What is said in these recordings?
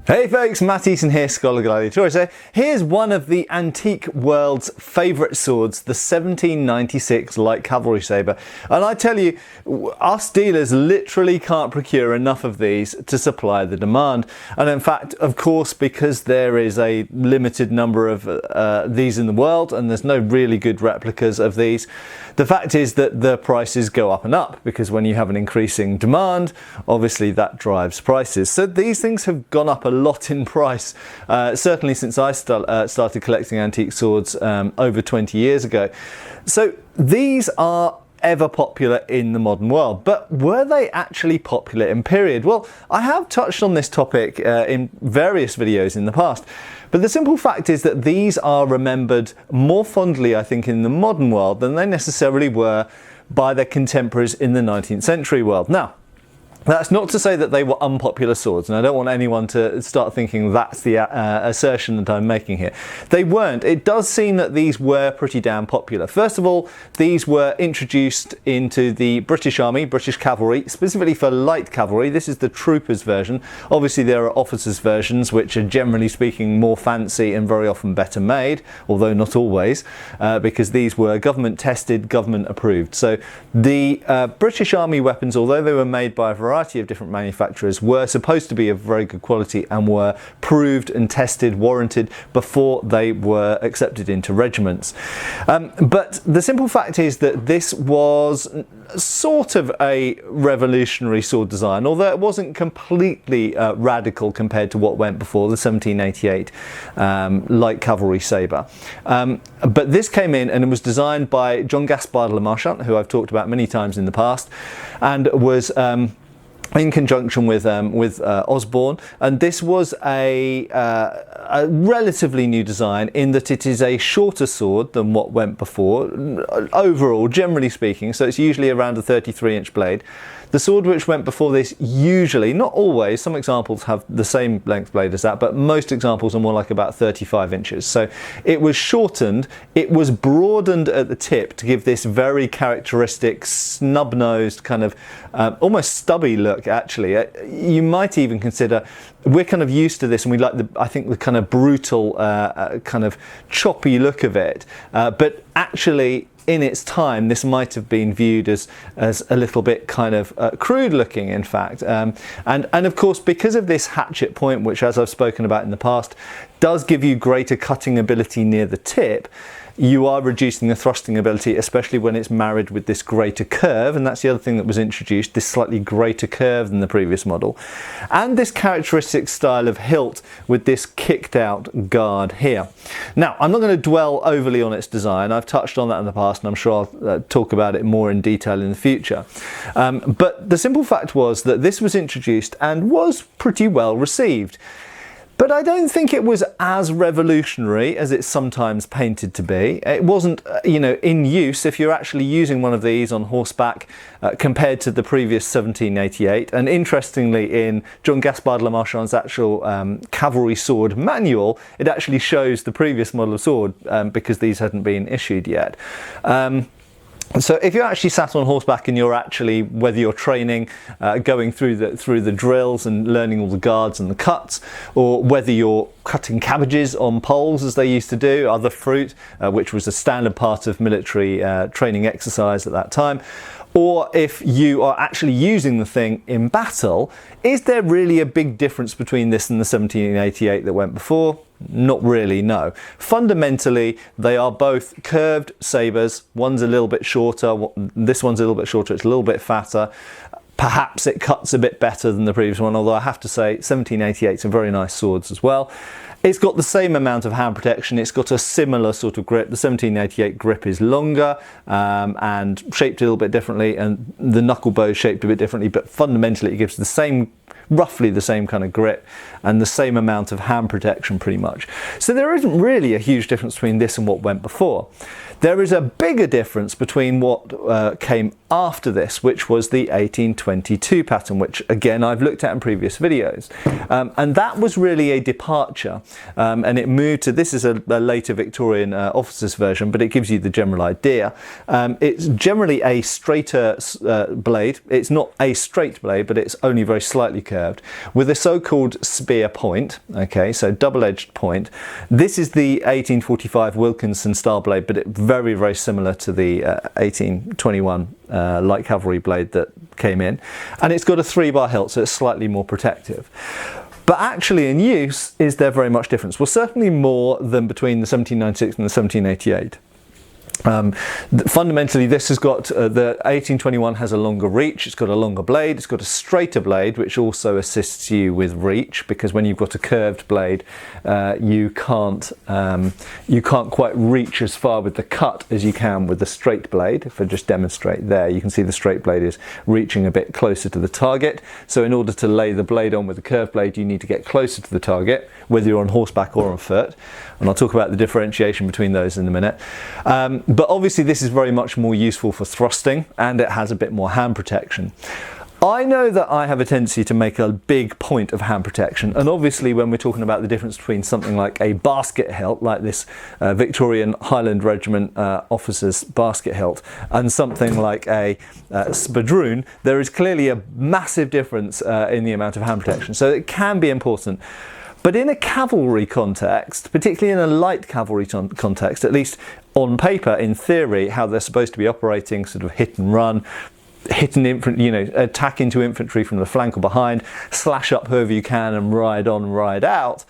Hey folks, Matt Easton here, Schola Gladiatoria. So here's one of the antique world's favourite swords, the 1796 light cavalry sabre. And I tell you, us dealers literally can't procure enough of these to supply the demand. And in fact, of course, because there is a limited number of these in the world and there's no really good replicas of these, the fact is that the prices go up and up, because when you have an increasing demand, obviously that drives prices. So these things have gone up a lot in price, certainly since I started collecting antique swords over 20 years ago. So these are ever popular in the modern world, but were they actually popular in period? Well, I have touched on this topic in various videos in the past, but the simple fact is that these are remembered more fondly, I think, in the modern world than they necessarily were by their contemporaries in the 19th century world. Now, that's not to say that they were unpopular swords, and I don't want anyone to start thinking that's the assertion that I'm making here. They weren't. It does seem that these were pretty damn popular. First of all, these were introduced into the British Army, British cavalry, specifically for light cavalry. This is the troopers version. Obviously there are officers versions, which are generally speaking more fancy and very often better made, although not always, because these were government tested, government approved. So the British Army weapons, although they were made by a variety of different manufacturers, were supposed to be of very good quality and were proved and tested, warranted before they were accepted into regiments. But the simple fact is that this was sort of a revolutionary sword design, although it wasn't completely radical compared to what went before, the 1788 light cavalry sabre. But this came in and it was designed by John Gaspard Le Marchant, who I've talked about many times in the past, and was in conjunction with Osborne, and this was a relatively new design in that it is a shorter sword than what went before, overall, generally speaking, so it's usually around a 33-inch blade. The sword which went before this usually, not always, some examples have the same length blade as that, but most examples are more like about 35 inches. So it was shortened, it was broadened at the tip to give this very characteristic snub-nosed kind of almost stubby look, actually. You might even consider, we're kind of used to this and we like I think the kind of brutal, kind of choppy look of it, but actually in its time, this might have been viewed as a little bit kind of crude looking, in fact. And of course, because of this hatchet point, which, as I've spoken about in the past, does give you greater cutting ability near the tip, you are reducing the thrusting ability, especially when it's married with this greater curve, and that's the other thing that was introduced, this slightly greater curve than the previous model. And this characteristic style of hilt with this kicked out guard here. Now, I'm not going to dwell overly on its design. I've touched on that in the past, and I'm sure I'll talk about it more in detail in the future. But the simple fact was that this was introduced and was pretty well received. But I don't think it was as revolutionary as it's sometimes painted to be. It wasn't, in use, if you're actually using one of these on horseback, compared to the previous 1788. And interestingly, in John Gaspard Le Marchant's actual cavalry sword manual, it actually shows the previous model of sword, because these hadn't been issued yet. So if you're actually sat on horseback and you're actually, whether you're training, going through the drills and learning all the guards and the cuts, or whether you're cutting cabbages on poles as they used to do, other fruit, which was a standard part of military training exercise at that time, or if you are actually using the thing in battle, is there really a big difference between this and the 1788 that went before? Not really, no. Fundamentally, they are both curved sabres. One's a little bit shorter, this one's a little bit shorter, it's a little bit fatter. Perhaps it cuts a bit better than the previous one, although I have to say 1788 are very nice swords as well. It's got the same amount of hand protection, it's got a similar sort of grip. The 1788 grip is longer and shaped a little bit differently, and the knuckle bow is shaped a bit differently, but fundamentally it gives the same, roughly the same kind of grip and the same amount of hand protection pretty much. So there isn't really a huge difference between this and what went before. There is a bigger difference between what came after this, which was the 1822 pattern, which again I've looked at in previous videos. And that was really a departure, and it moved to, this is a later Victorian officer's version, but it gives you the general idea. It's generally a straighter blade. It's not a straight blade, but it's only very slightly curved. curved, with a so-called spear point, okay, so double-edged point. This is the 1845 Wilkinson style blade, but it's very, very similar to the 1821 light cavalry blade that came in. And it's got a 3-bar hilt, so it's slightly more protective. But actually in use, is there very much difference? Well, certainly more than between the 1796 and the 1788. Fundamentally, this has got the 1821 has a longer reach, it's got a longer blade, it's got a straighter blade, which also assists you with reach, because when you've got a curved blade, you can't quite reach as far with the cut as you can with the straight blade. If I just demonstrate there, you can see the straight blade is reaching a bit closer to the target. So in order to lay the blade on with the curved blade, you need to get closer to the target, whether you're on horseback or on foot. And I'll talk about the differentiation between those in a minute. But obviously this is very much more useful for thrusting, and it has a bit more hand protection. I know that I have a tendency to make a big point of hand protection, and obviously when we're talking about the difference between something like a basket hilt, like this Victorian Highland Regiment officer's basket hilt, and something like a spadroon, there is clearly a massive difference in the amount of hand protection, so it can be important. But in a cavalry context, particularly in a light cavalry context, at least on paper, in theory, how they're supposed to be operating, sort of hit and run, hit an infantry, you know, attack into infantry from the flank or behind, slash up whoever you can and ride on, ride out.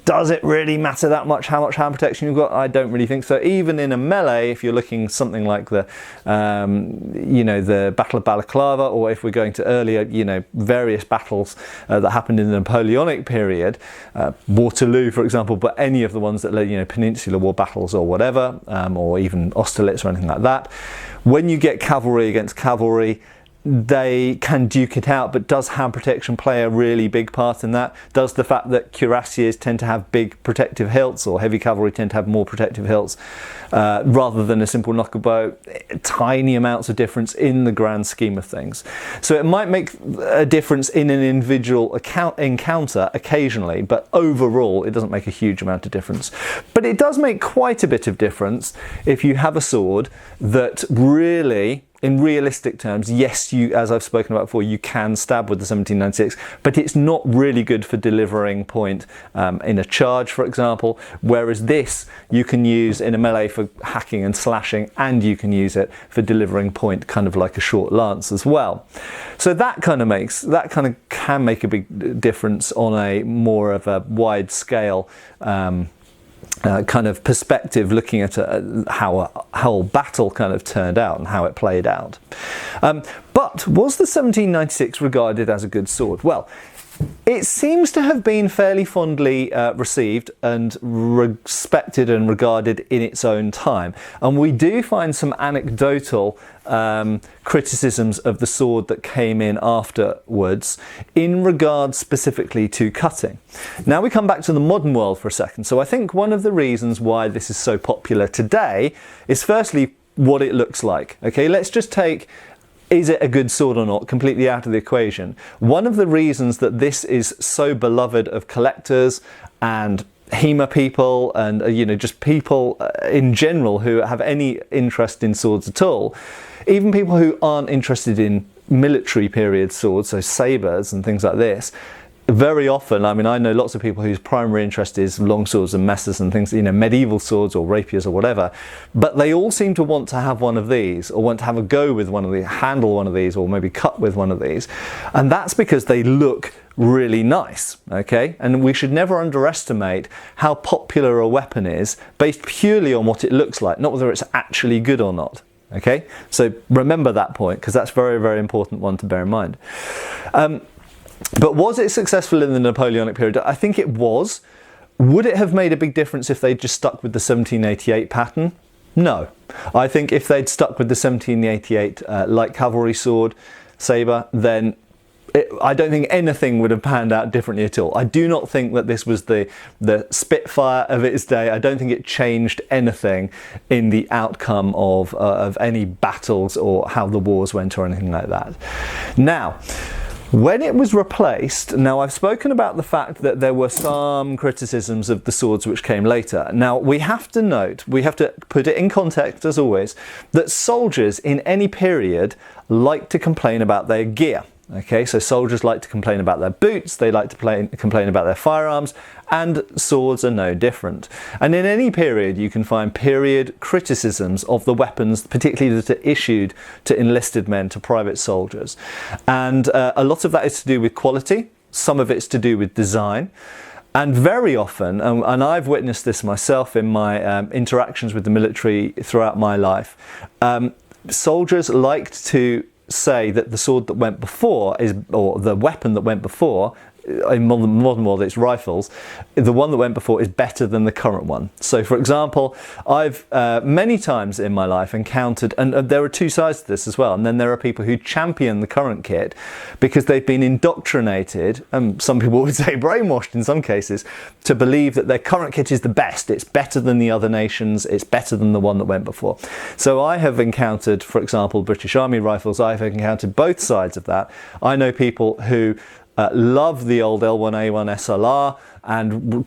Does it really matter that much how much hand protection you've got? I don't really think so. Even in a melee, if you're looking something like the, you know, the Battle of Balaclava, or if we're going to earlier, you know, various battles that happened in the Napoleonic period, Waterloo, for example, but any of the ones that led, you know, Peninsular War battles or whatever, or even Austerlitz or anything like that. When you get cavalry against cavalry, they can duke it out, but does hand protection play a really big part in that? Does the fact that cuirassiers tend to have big protective hilts, or heavy cavalry tend to have more protective hilts, rather than a simple knucklebow, tiny amounts of difference in the grand scheme of things. So it might make a difference in an individual encounter occasionally, but overall it doesn't make a huge amount of difference. But it does make quite a bit of difference if you have a sword that really, in realistic terms, yes, you, as I've spoken about before, you can stab with the 1796, but it's not really good for delivering point in a charge, for example, whereas this you can use in a melee for hacking and slashing, and you can use it for delivering point, kind of like a short lance as well. So that kind of can make a big difference on a more of a wide scale kind of perspective, looking at how a whole battle kind of turned out and how it played out. But was the 1796 regarded as a good sword? Well, it seems to have been fairly fondly received and respected and regarded in its own time. And we do find some anecdotal criticisms of the sword that came in afterwards in regard specifically to cutting. Now we come back to the modern world for a second. So I think one of the reasons why this is so popular today is firstly what it looks like. Okay, let's just take, is it a good sword or not, completely out of the equation. One of the reasons that this is so beloved of collectors and HEMA people and you know, just people in general who have any interest in swords at all, even people who aren't interested in military period swords, so sabers and things like this, very often, I mean, I know lots of people whose primary interest is long swords and messes and things, you know, medieval swords or rapiers or whatever, but they all seem to want to have one of these, or want to have a go with one of these, handle one of these, or maybe cut with one of these. And that's because they look really nice, okay? And we should never underestimate how popular a weapon is based purely on what it looks like, not whether it's actually good or not. Okay, so remember that point, because that's a very, very important one to bear in mind. But was it successful in the Napoleonic period? I think it was. Would it have made a big difference if they'd just stuck with the 1788 pattern? No. I think if they'd stuck with the 1788 light cavalry sword, sabre, then I don't think anything would have panned out differently at all. I do not think that this was the Spitfire of its day. I don't think it changed anything in the outcome of any battles or how the wars went or anything like that. Now, when it was replaced, now I've spoken about the fact that there were some criticisms of the swords which came later. Now we have to note, we have to put it in context as always, that soldiers in any period like to complain about their gear. Okay, so soldiers like to complain about their boots, they like to complain about their firearms, and swords are no different. And in any period you can find period criticisms of the weapons, particularly that are issued to enlisted men, to private soldiers. And a lot of that is to do with quality, some of it's to do with design. And very often, and I've witnessed this myself in my interactions with the military throughout my life, soldiers liked to say that the sword that went before or the weapon that went before, in modern world it's rifles, the one that went before is better than the current one. So for example, I've many times in my life encountered, and there are two sides to this as well, and then there are people who champion the current kit because they've been indoctrinated, and some people would say brainwashed in some cases, to believe that their current kit is the best, it's better than the other nations, it's better than the one that went before. So I have encountered, for example, British Army rifles, I've encountered both sides of that. I know people who love the old L1A1 SLR and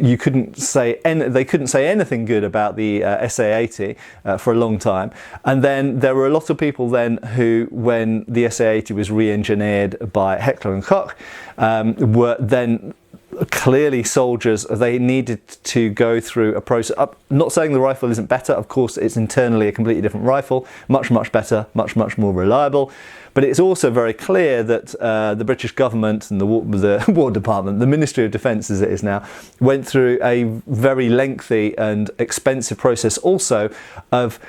they couldn't say anything good about the SA80 for a long time. And then there were a lot of people then who, when the SA80 was re-engineered by Heckler and Koch, were then clearly soldiers. They needed to go through a process. I'm not saying the rifle isn't better, of course it's internally a completely different rifle, much better, much more reliable. But it's also very clear that the British government and the War Department, the Ministry of Defence as it is now, went through a very lengthy and expensive process also of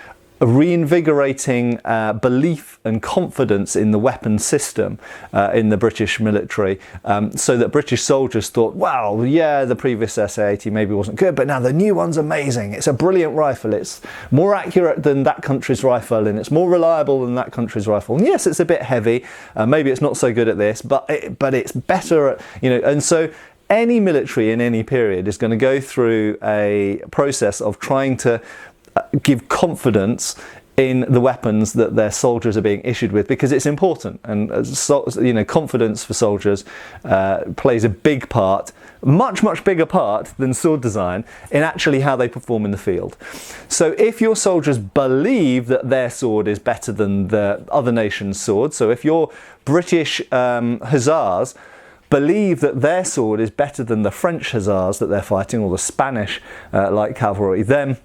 reinvigorating belief and confidence in the weapon system in the British military, so that British soldiers thought, wow, yeah, the previous SA-80 maybe wasn't good, but now the new one's amazing. It's a brilliant rifle. It's more accurate than that country's rifle, and it's more reliable than that country's rifle. And yes, it's a bit heavy. Maybe it's not so good at this, but it's better at, you know. And so any military in any period is going to go through a process of trying to give confidence in the weapons that their soldiers are being issued with, because it's important. And you know, confidence for soldiers plays a big part, much bigger part than sword design, in actually how they perform in the field. So if your soldiers believe that their sword is better than the other nation's sword, so if your British hussars believe that their sword is better than the French hussars that they're fighting, or the Spanish light cavalry, then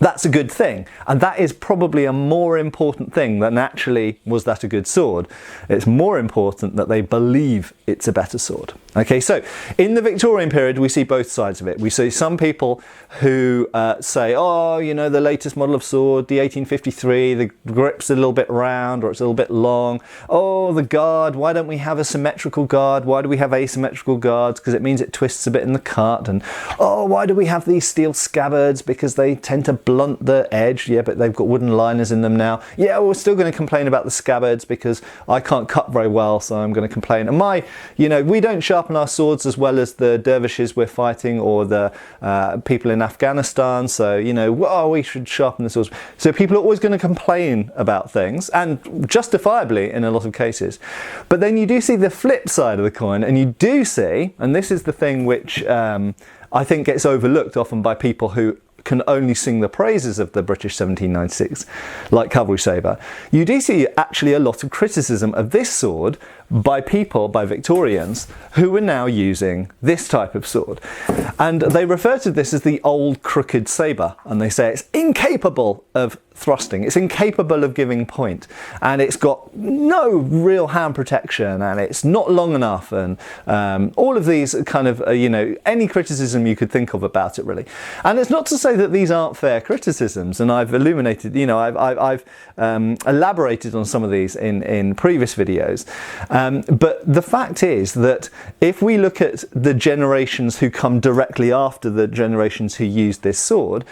that's a good thing. And that is probably a more important thing than actually, was that a good sword? It's more important that they believe it's a better sword. Okay, so in the Victorian period, we see both sides of it. We see some people who say, oh, you know, the latest model of sword, the 1853, the grip's a little bit round or it's a little bit long. Oh, the guard, why don't we have a symmetrical guard? Why do we have asymmetrical guards? Because it means it twists a bit in the cut. And oh, why do we have these steel scabbards? Because they tend to blunt the edge. Yeah, but they've got wooden liners in them now. Yeah, well, we're still going to complain about the scabbards because I can't cut very well, so I'm going to complain. And you know, we don't sharpen our swords as well as the dervishes we're fighting, or the people in Afghanistan, so, you know, well, we should sharpen the swords. So people are always going to complain about things, and justifiably in a lot of cases. But then you do see the flip side of the coin, and you do see, and this is the thing which I think gets overlooked often by people who can only sing the praises of the British 1796 light cavalry sabre, you do see actually a lot of criticism of this sword by people, by Victorians, who were now using this type of sword. And they refer to this as the old crooked sabre, and they say it's incapable of thrusting, it's incapable of giving point, and it's got no real hand protection, and it's not long enough, and all of these kind of, you know, any criticism you could think of about it, really. And it's not to say that these aren't fair criticisms, and I've illuminated, you know, I've elaborated on some of these in previous videos. But the fact is that if we look at the generations who come directly after the generations who used this sword,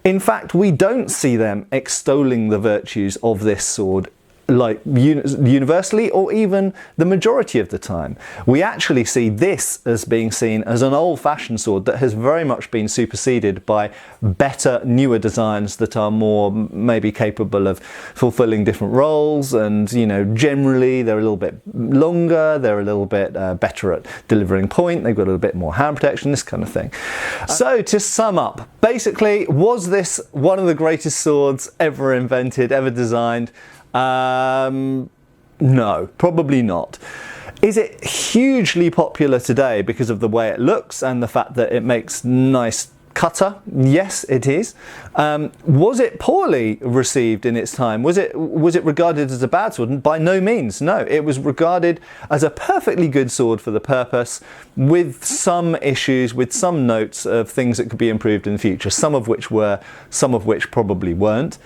in fact, we don't see them extolling the virtues of this sword like universally, or even the majority of the time. We actually see this as being seen as an old-fashioned sword that has very much been superseded by better, newer designs that are more maybe capable of fulfilling different roles, and, you know, generally they're a little bit longer, they're a little bit better at delivering point, they've got a little bit more hand protection, this kind of thing. So to sum up, basically, was this one of the greatest swords ever invented, ever designed? No, probably not. Is it hugely popular today because of the way it looks and the fact that it makes nice cutter? Yes, it is. Was it poorly received in its time? Was it regarded as a bad sword? By no means, no. It was regarded as a perfectly good sword for the purpose, with some issues, with some notes of things that could be improved in the future, some of which were, some of which probably weren't.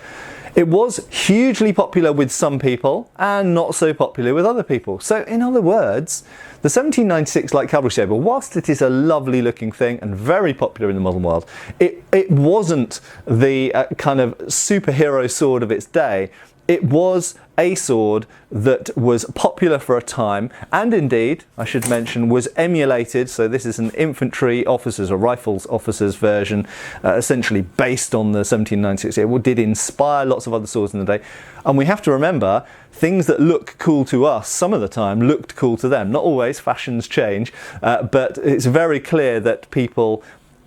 It was hugely popular with some people and not so popular with other people. So in other words, the 1796 light cavalry sabre, whilst it is a lovely looking thing and very popular in the modern world, it wasn't the kind of superhero sword of its day. It was a sword that was popular for a time, and indeed, I should mention, was emulated. So this is an infantry officers or rifles officers version, essentially based on the 1796. It did inspire lots of other swords in the day. And we have to remember, things that look cool to us some of the time looked cool to them. Not always, fashions change, but it's very clear that people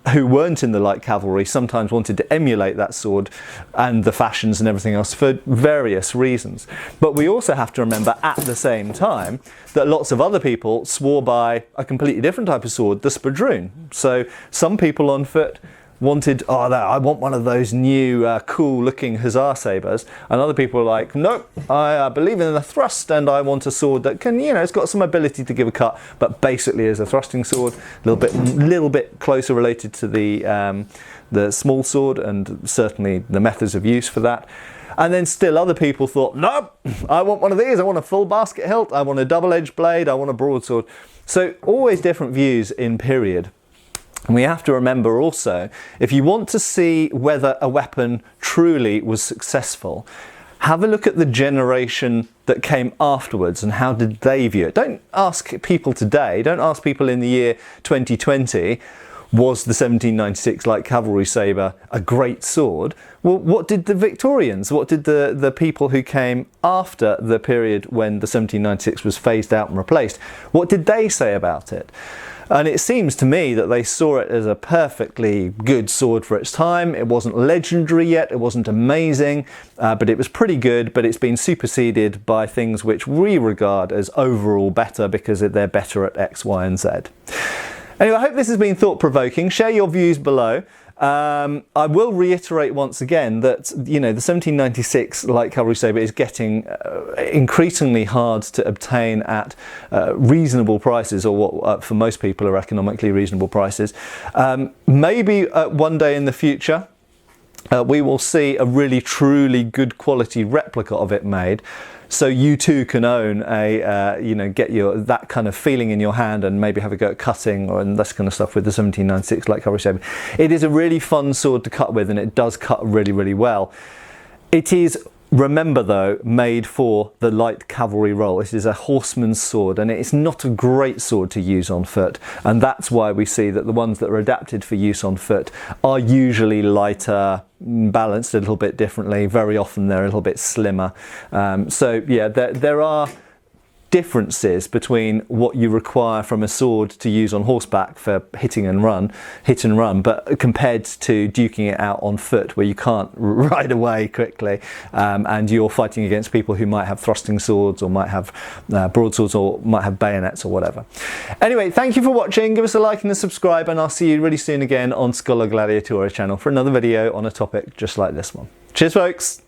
who weren't in the light cavalry sometimes wanted to emulate that sword and the fashions and everything else for various reasons. But we also have to remember at the same time that lots of other people swore by a completely different type of sword, the spadroon. So some people on foot wanted, oh, I want one of those new cool looking hussar sabres, and other people were like, nope, I believe in the thrust and I want a sword that can, you know, it's got some ability to give a cut, but basically is a thrusting sword, a little bit closer related to the small sword and certainly the methods of use for that. And then still other people thought, nope, I want one of these, I want a full basket hilt, I want a double-edged blade, I want a broadsword. So always different views in period. And we have to remember also, if you want to see whether a weapon truly was successful, have a look at the generation that came afterwards and how did they view it. Don't ask people today, don't ask people in the year 2020, was the 1796 light cavalry sabre a great sword? Well, what did the Victorians, what did the people who came after the period when the 1796 was phased out and replaced, what did they say about it? And it seems to me that they saw it as a perfectly good sword for its time. It wasn't legendary yet, it wasn't amazing, but it was pretty good, but it's been superseded by things which we regard as overall better because they're better at X, Y, and Z. Anyway, I hope this has been thought-provoking. Share your views below. I will reiterate once again that, you know, the 1796 light cavalry sabre is getting increasingly hard to obtain at reasonable prices, or what for most people are economically reasonable prices. Maybe one day in the future we will see a really truly good quality replica of it made, so you too can own a, you know, get that kind of feeling in your hand and maybe have a go at cutting and this kind of stuff with the 1796 light cavalry sabre. It is a really fun sword to cut with and it does cut really, really well. It is, remember though, made for the light cavalry role. It is a horseman's sword and it's not a great sword to use on foot, and that's why we see that the ones that are adapted for use on foot are usually lighter, balanced a little bit differently. Very often they're a little bit slimmer. So yeah, there are differences between what you require from a sword to use on horseback for hit and run, but compared to duking it out on foot where you can't ride away quickly, and you're fighting against people who might have thrusting swords or might have broadswords or might have bayonets or whatever. Anyway, thank you for watching. Give us a like and a subscribe, and I'll see you really soon again on Schola Gladiatoria channel for another video on a topic just like this one. Cheers folks!